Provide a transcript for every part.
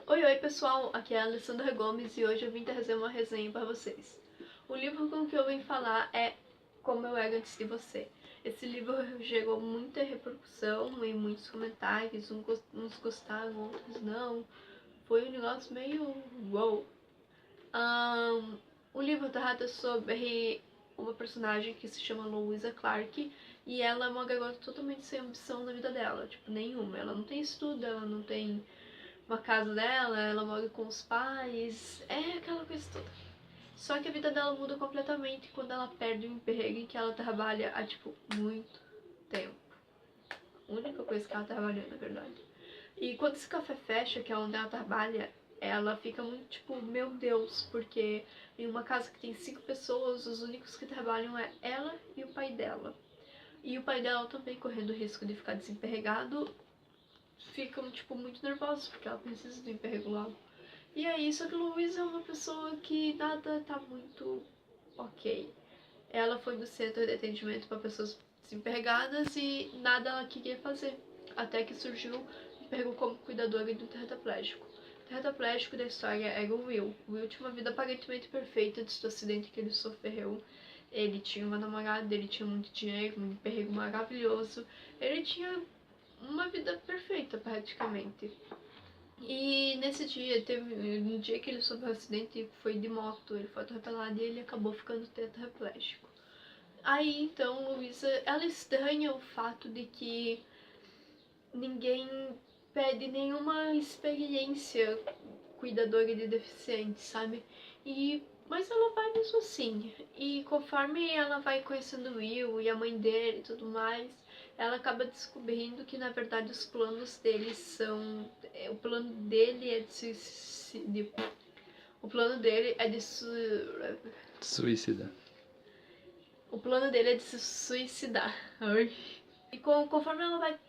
Oi pessoal, aqui é a Alessandra Gomes e hoje eu vim trazer uma resenha para vocês. O livro com que eu vim falar é Como Eu Era Antes de Você. Esse livro gerou muita repercussão e muitos comentários, uns gostaram, outros não. Foi um negócio meio wow. O livro trata sobre uma personagem que se chama Louisa Clark e ela é uma garota totalmente sem ambição na vida dela, tipo, nenhuma. Ela não tem estudo, ela não tem uma casa dela, ela mora com os pais, é aquela coisa toda. Só que a vida dela muda completamente quando ela perde o emprego em que ela trabalha há, tipo, muito tempo. A única coisa que ela trabalha, na verdade. E quando esse café fecha, que é onde ela trabalha, ela fica muito tipo, meu Deus, porque em uma casa que tem 5 pessoas, os únicos que trabalham é ela e o pai dela. E o pai dela também correndo o risco de ficar desempregado, ficam tipo muito nervosos porque ela precisa do emprego logo. E é isso, que Louise é uma pessoa que nada tá muito ok. Ela foi do centro de atendimento para pessoas desempregadas e nada ela queria fazer. Até que surgiu um emprego como cuidadora de um tetraplégico. O tetraplégico da história era o Will. O Will tinha uma vida aparentemente perfeita antes do acidente que ele sofreu. Ele tinha uma namorada, ele tinha muito dinheiro, um emprego maravilhoso. Ele tinha uma vida perfeita praticamente. E nesse dia, teve um dia que ele sofreu um acidente, foi de moto, ele foi atropelado e ele acabou ficando tetraplégico. Aí então Luísa, ela estranha o fato de que ninguém pede nenhuma experiência cuidadora de deficientes, sabe? Mas ela vai mesmo assim. E conforme ela vai conhecendo o Will e a mãe dele e tudo mais, ela acaba descobrindo que na verdade os planos deles são. O plano dele é de suicídio. O plano dele é de Suicida. O plano dele é de se suicidar. E conforme ela vai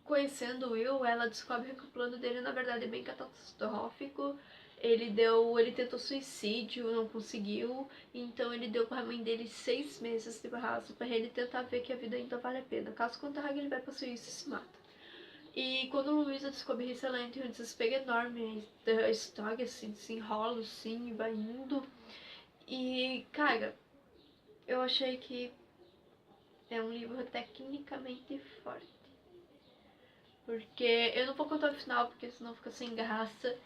conhecendo o Will, ela descobre que o plano dele na verdade é bem catastrófico. Ele tentou suicídio, não conseguiu, então ele deu para a mãe dele 6 meses de prazo para ele tentar ver que a vida ainda vale a pena. Caso contrário, ele vai para Suíça e se mata. E quando Luísa descobre isso, ela entra em um desespero enorme. A história assim, se enrola assim, vai indo. E, cara, eu achei que é um livro tecnicamente forte. Porque eu não vou contar o final, porque senão fica sem graça.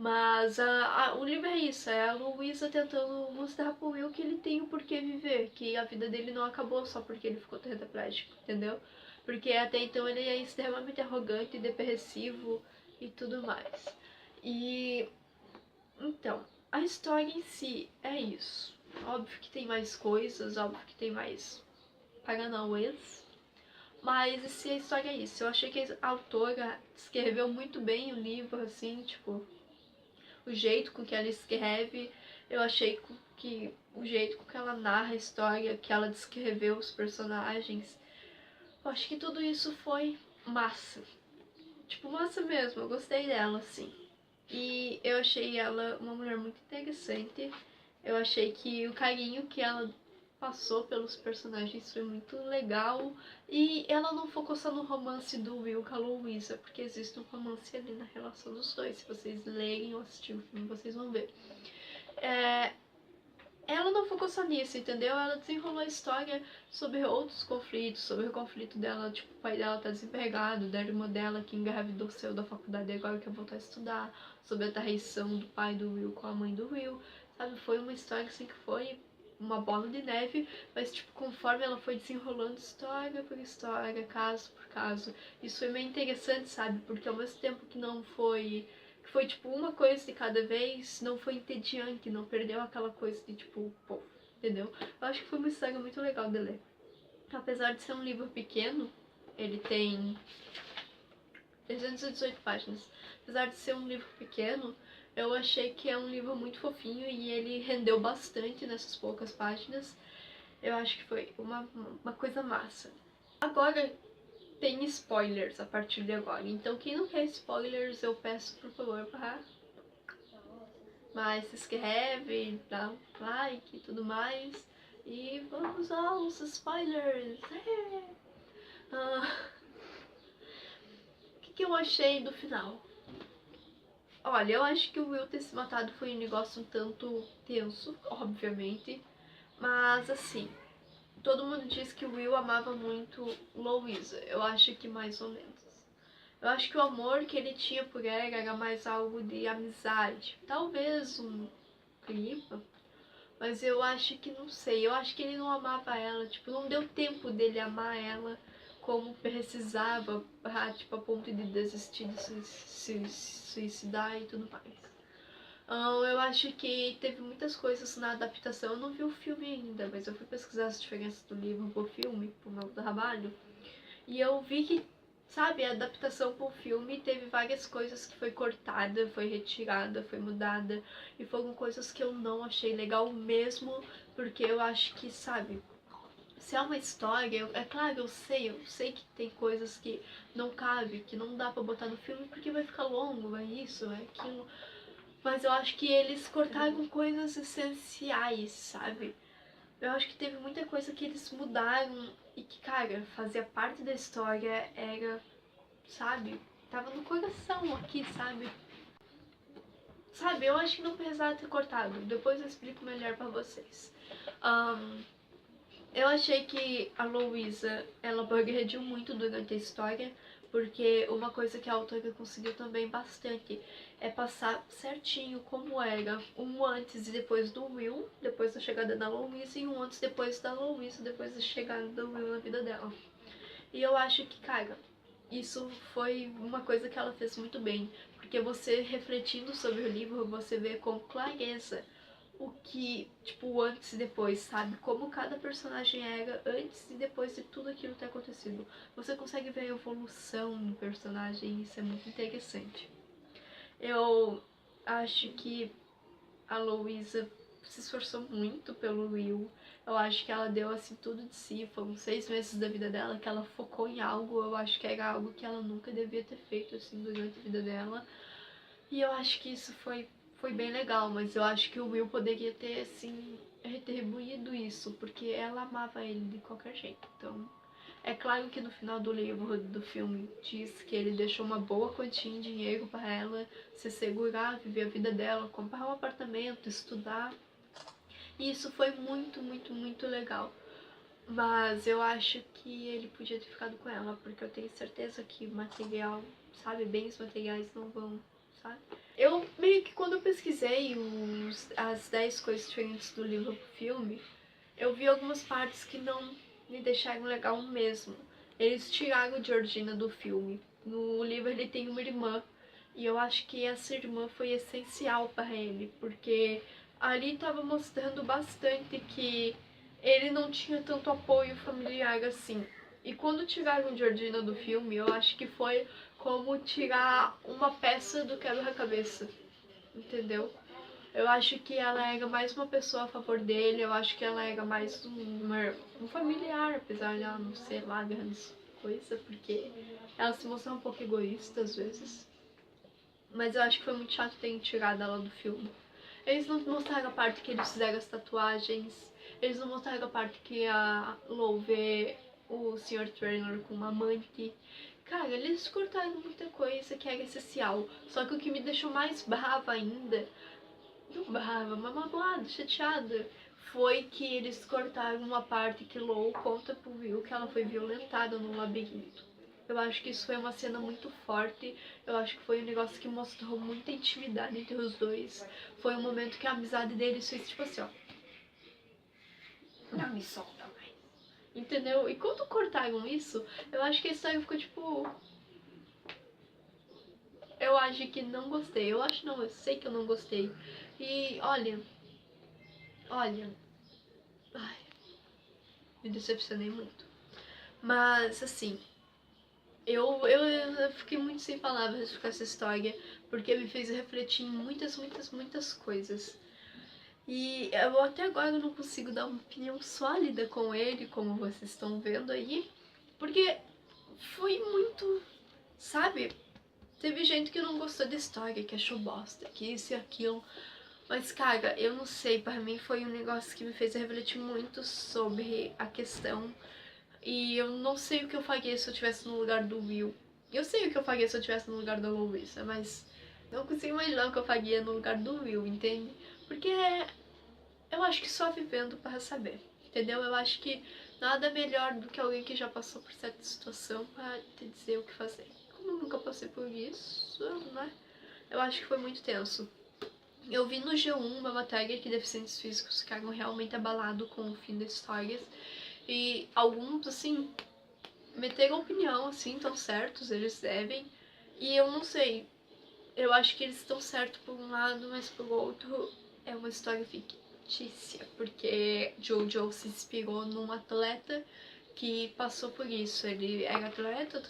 Mas o livro é isso, é a Luísa tentando mostrar pro Will que ele tem o porquê viver, que a vida dele não acabou só porque ele ficou tetraplégico, entendeu? Porque até então ele é extremamente arrogante, depressivo e tudo mais. E então, a história em si é isso. Óbvio que tem mais coisas, óbvio que tem mais paranauês, mas a história é isso. Eu achei que a autora escreveu muito bem o livro, assim, tipo, o jeito com que ela escreve, eu achei que o jeito com que ela narra a história, que ela descreveu os personagens, eu acho que tudo isso foi massa. Tipo, massa mesmo, eu gostei dela, assim. E eu achei ela uma mulher muito interessante. Eu achei que o carinho que ela passou pelos personagens foi muito legal. E ela não focou só no romance do Will com a Louisa, porque existe um romance ali na relação dos dois. Se vocês lerem ou assistirem o filme, vocês vão ver. Ela não focou só nisso, entendeu? Ela desenrolou a história sobre outros conflitos, sobre o conflito dela, tipo, o pai dela tá desempregado, da irmã dela que engravidou, saiu da faculdade e agora quer voltar a estudar, sobre a traição do pai do Will com a mãe do Will, sabe? Foi uma história assim que foi uma bola de neve, mas tipo, conforme ela foi desenrolando história por história, caso por caso, isso foi meio interessante, sabe? Porque ao mesmo tempo que não foi foi tipo uma coisa de cada vez, não foi entediante, não perdeu aquela coisa de tipo, pô, entendeu? Eu acho que foi uma história muito legal de ler. Apesar de ser um livro pequeno, ele tem 318 páginas. Apesar de ser um livro pequeno, eu achei que é um livro muito fofinho e ele rendeu bastante nessas poucas páginas. Eu acho que foi uma coisa massa. Agora, tem spoilers a partir de agora. Então, quem não quer spoilers, eu peço por favor para. Mas se inscreve, dá um like e tudo mais. E vamos aos spoilers! O que eu achei do final? Olha, eu acho que o Will ter se matado foi um negócio um tanto tenso, obviamente. Mas assim, todo mundo diz que o Will amava muito Louisa. Eu acho que mais ou menos. Eu acho que o amor que ele tinha por ela era mais algo de amizade. Talvez um clima. Mas eu acho que não sei. Eu acho que ele não amava ela. Tipo, não deu tempo dele amar ela como precisava, tipo, a ponto de desistir de se suicidar e tudo mais. Eu acho que teve muitas coisas na adaptação. Eu não vi o filme ainda, mas eu fui pesquisar as diferenças do livro pro filme, pro meu trabalho. E eu vi que, sabe, a adaptação pro filme teve várias coisas que foi cortada, foi retirada, foi mudada. E foram coisas que eu não achei legal mesmo, porque eu acho que, sabe, se é uma história, é claro, eu sei que tem coisas que não cabe, que não dá pra botar no filme porque vai ficar longo, é isso, é aquilo. Mas eu acho que eles cortaram coisas essenciais, sabe? Eu acho que teve muita coisa que eles mudaram e que, cara, fazia parte da história, era, sabe? Tava no coração aqui, sabe? Sabe, eu acho que não precisava ter cortado. Depois eu explico melhor pra vocês. Um, eu achei que a Louisa, ela progrediu muito durante a história, porque uma coisa que a autora conseguiu também bastante é passar certinho como era um antes e depois do Will, depois da chegada da Louisa, e um antes e depois da Louisa, depois da chegada do Will na vida dela. E eu acho que, cara, isso foi uma coisa que ela fez muito bem, porque você refletindo sobre o livro, você vê com clareza o que, tipo, antes e depois, sabe? Como cada personagem era antes e depois de tudo aquilo ter acontecido. Você consegue ver a evolução no personagem e isso é muito interessante. Eu acho que a Louisa se esforçou muito pelo Will. Eu acho que ela deu assim tudo de si. Foram 6 meses da vida dela que ela focou em algo. Eu acho que era algo que ela nunca devia ter feito assim durante a vida dela. E eu acho que isso foi bem legal, mas eu acho que o Will poderia ter, assim, retribuído isso, porque ela amava ele de qualquer jeito. Então, é claro que no final do livro, do filme, diz que ele deixou uma boa quantia em dinheiro para ela se segurar, viver a vida dela, comprar um apartamento, estudar. E isso foi muito, muito, muito legal. Mas eu acho que ele podia ter ficado com ela, porque eu tenho certeza que material, sabe, bens materiais não vão, sabe? Eu meio que quando eu pesquisei as 10 coisas diferentes do livro pro filme, eu vi algumas partes que não me deixaram legal mesmo. Eles tiraram Georgina do filme. No livro ele tem uma irmã, e eu acho que essa irmã foi essencial para ele, porque ali estava mostrando bastante que ele não tinha tanto apoio familiar assim. E quando tiraram Georgina do filme, eu acho que foi como tirar uma peça do quebra-cabeça, entendeu? Eu acho que ela era mais uma pessoa a favor dele, eu acho que ela era mais um familiar, apesar de ela não ser lá grandes coisa, porque ela se mostra um pouco egoísta às vezes. Mas eu acho que foi muito chato terem tirado ela do filme. Eles não mostraram a parte que eles fizeram as tatuagens, eles não mostraram a parte que a Lou vê o Sr. Traynor com uma amante. Cara, eles cortaram muita coisa que era essencial. Só que o que me deixou mais brava ainda, não brava, mas magoada, chateada, foi que eles cortaram uma parte que Lou conta pro Will que ela foi violentada no labirinto. Eu acho que isso foi uma cena muito forte. Eu acho que foi um negócio que mostrou muita intimidade entre os dois. Foi um momento que a amizade deles fez tipo assim, ó. Não me solta mais. Entendeu? E quando cortaram isso, eu acho que a história ficou tipo. Eu acho que não gostei. Eu acho não, eu sei que eu não gostei. E olha. Olha. Ai, me decepcionei muito. Mas assim, eu fiquei muito sem palavras com essa história, porque me fez refletir em muitas, muitas, muitas coisas. E eu até agora não consigo dar uma opinião sólida com ele, como vocês estão vendo aí, porque foi muito, sabe? Teve gente que não gostou da história, que achou bosta, que isso e aquilo. Mas, cara, eu não sei, para mim foi um negócio que me fez refletir muito sobre a questão. E eu não sei o que eu faria se eu estivesse no lugar do Will. Eu sei o que eu faria se eu estivesse no lugar da Louisa, mas Não consigo imaginar o que eu faria no lugar do Will, entende? Porque eu acho que só vivendo para saber, entendeu? Eu acho que nada melhor do que alguém que já passou por certa situação para te dizer o que fazer. Como eu nunca passei por isso, né? Eu acho que foi muito tenso. Eu vi no G1 uma matéria que deficientes físicos ficaram realmente abalados com o fim das histórias. E alguns, assim, meteram opinião, assim, tão certos, eles devem. E eu não sei, eu acho que eles estão certos por um lado, mas por outro é uma história fictícia, porque Jojo se inspirou num atleta que passou por isso. Ele era atleta,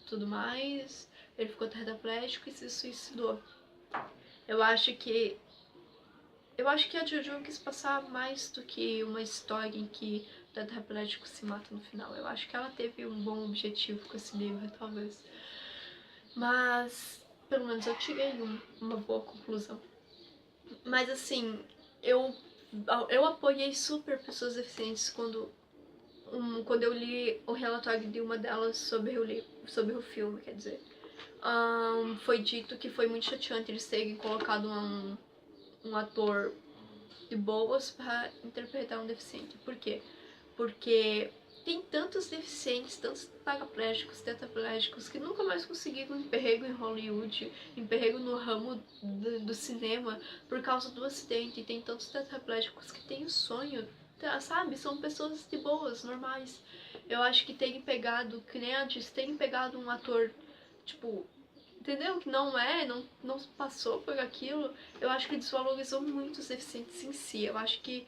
tudo mais, ele ficou tetraplégico e se suicidou. Eu acho que a Jojo quis passar mais do que uma história em que o tetraplégico se mata no final. Eu acho que ela teve um bom objetivo com esse livro, talvez. Mas, pelo menos eu tirei uma boa conclusão. Mas assim, eu, eu apoiei super pessoas deficientes quando eu li o relatório de uma delas sobre o filme, quer dizer. Foi dito que foi muito chateante eles terem colocado um ator de boas para interpretar um deficiente. Por quê? Porque tem tantos deficientes, tantos paraplégicos, tetraplégicos que nunca mais conseguiram emprego em Hollywood, emprego no ramo do cinema por causa do acidente. E tem tantos tetraplégicos que têm o sonho, sabe? São pessoas de boas, normais. Eu acho que terem pegado, que nem antes, terem pegado um ator, tipo, entendeu? Que não passou por aquilo. Eu acho que desvalorizou muito os deficientes em si. Eu acho que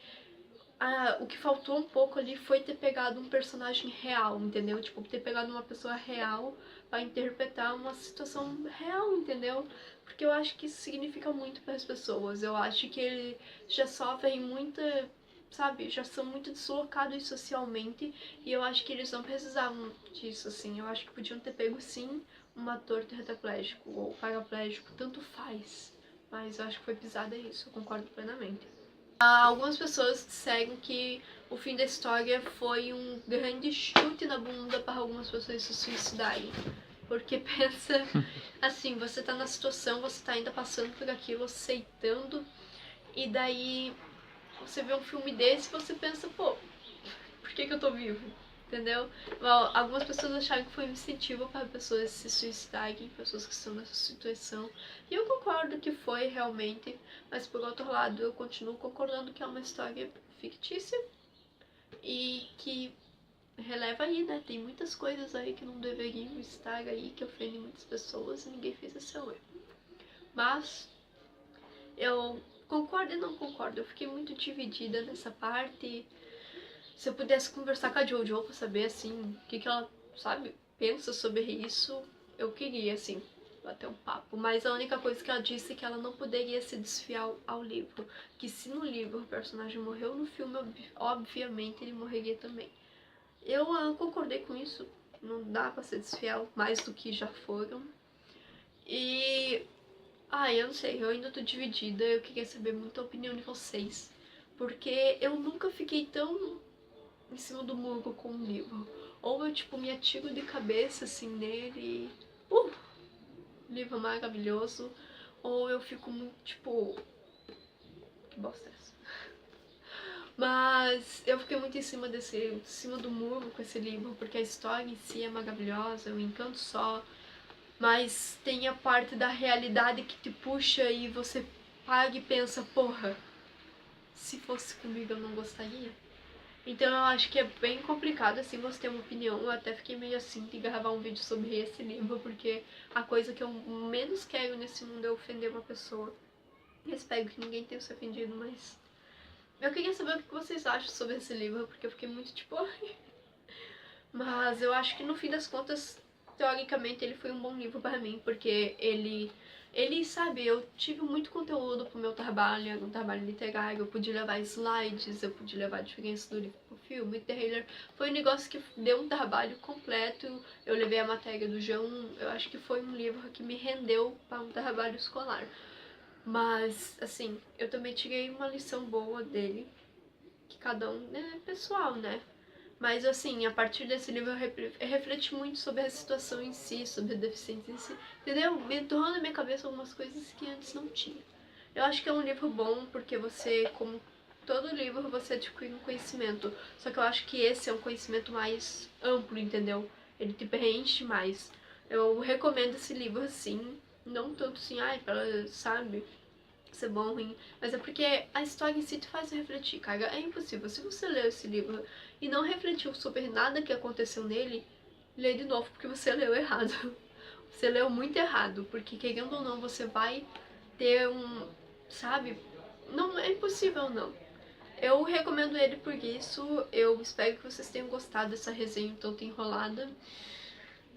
o que faltou um pouco ali foi ter pegado um personagem real, entendeu? Tipo, ter pegado uma pessoa real pra interpretar uma situação real, entendeu? Porque eu acho que isso significa muito para as pessoas. Eu acho que eles já sofrem muita, sabe, já são muito deslocados socialmente e eu acho que eles não precisavam disso, assim. Eu acho que podiam ter pego, sim, um ator tetraplégico ou paraplégico, tanto faz. Mas eu acho que foi pisada isso, eu concordo plenamente. Algumas pessoas disseram que o fim da história foi um grande chute na bunda para algumas pessoas se suicidarem. Porque pensa, assim, você tá na situação, você tá ainda passando por aquilo, aceitando, e daí você vê um filme desse e você pensa, pô, por que eu tô vivo? Entendeu? Algumas pessoas acharam que foi um incentivo para pessoas se suicidarem, pessoas que estão nessa situação. E eu concordo que foi realmente, mas por outro lado eu continuo concordando que é uma história fictícia e que releva aí, né? Tem muitas coisas aí que não deveriam estar aí, que ofendem muitas pessoas e ninguém fez esse erro. Mas eu concordo e não concordo. Eu fiquei muito dividida nessa parte. Se eu pudesse conversar com a Jojo pra saber, assim, o que ela, sabe, pensa sobre isso, eu queria, assim, bater um papo. Mas a única coisa que ela disse é que ela não poderia se desfiar ao livro. Que se no livro o personagem morreu, no filme, obviamente, ele morreria também. Eu concordei com isso. Não dá pra se desfiar mais do que já foram. E... eu não sei, eu ainda tô dividida. Eu queria saber muito a opinião de vocês. Porque eu nunca fiquei tão em cima do muro com um livro. Ou eu, tipo, me atiro de cabeça, assim, nele livro maravilhoso. Ou eu fico muito, tipo, que bosta é essa? Mas eu fiquei muito em cima do muro com esse livro, porque a história em si é maravilhosa, um encanto só. Mas tem a parte da realidade que te puxa e você paga e pensa, porra, se fosse comigo eu não gostaria. Então eu acho que é bem complicado assim você ter uma opinião. Eu até fiquei meio assim de gravar um vídeo sobre esse livro, porque a coisa que eu menos quero nesse mundo é ofender uma pessoa. Eu espero que ninguém tenha se ofendido, mas eu queria saber o que vocês acham sobre esse livro, porque eu fiquei muito tipo. Mas eu acho que no fim das contas, teoricamente, ele foi um bom livro para mim, porque sabe, eu tive muito conteúdo pro meu trabalho, era um trabalho literário, eu pude levar slides, eu pude levar diferenças do livro pro filme, trailer, foi um negócio que deu um trabalho completo, eu levei a matéria do G1, eu acho que foi um livro que me rendeu para um trabalho escolar. Mas, assim, eu também tirei uma lição boa dele, que cada um é pessoal, né? Mas assim, a partir desse livro eu refleti muito sobre a situação em si, sobre a deficiência em si, entendeu? Me entrou na minha cabeça algumas coisas que antes não tinha. Eu acho que é um livro bom porque você, como todo livro, você adquire um conhecimento. Só que eu acho que esse é um conhecimento mais amplo, entendeu? Ele te preenche mais. Eu recomendo esse livro assim, não tanto assim, ai, pra, sabe, ser bom ou ruim, mas é porque a história em si te faz refletir, cara. É impossível. Se você leu esse livro e não refletiu sobre nada que aconteceu nele, lê de novo porque você leu errado. Você leu muito errado, porque querendo ou não, você vai ter um, sabe? Não é impossível não. Eu recomendo ele por isso. Eu espero que vocês tenham gostado dessa resenha tanto enrolada.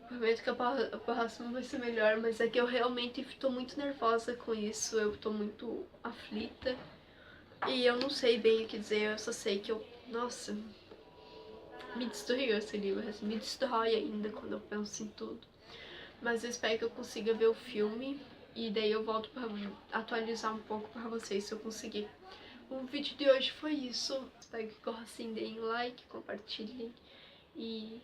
Prometo que a próxima vai ser melhor, mas é que eu realmente tô muito nervosa com isso, eu tô muito aflita. E eu não sei bem o que dizer, eu só sei que eu, nossa, me destruiu esse livro, me destrói ainda quando eu penso em tudo. Mas eu espero que eu consiga ver o filme e daí eu volto pra atualizar um pouco pra vocês se eu conseguir. O vídeo de hoje foi isso, espero que gostem, deem like, compartilhem e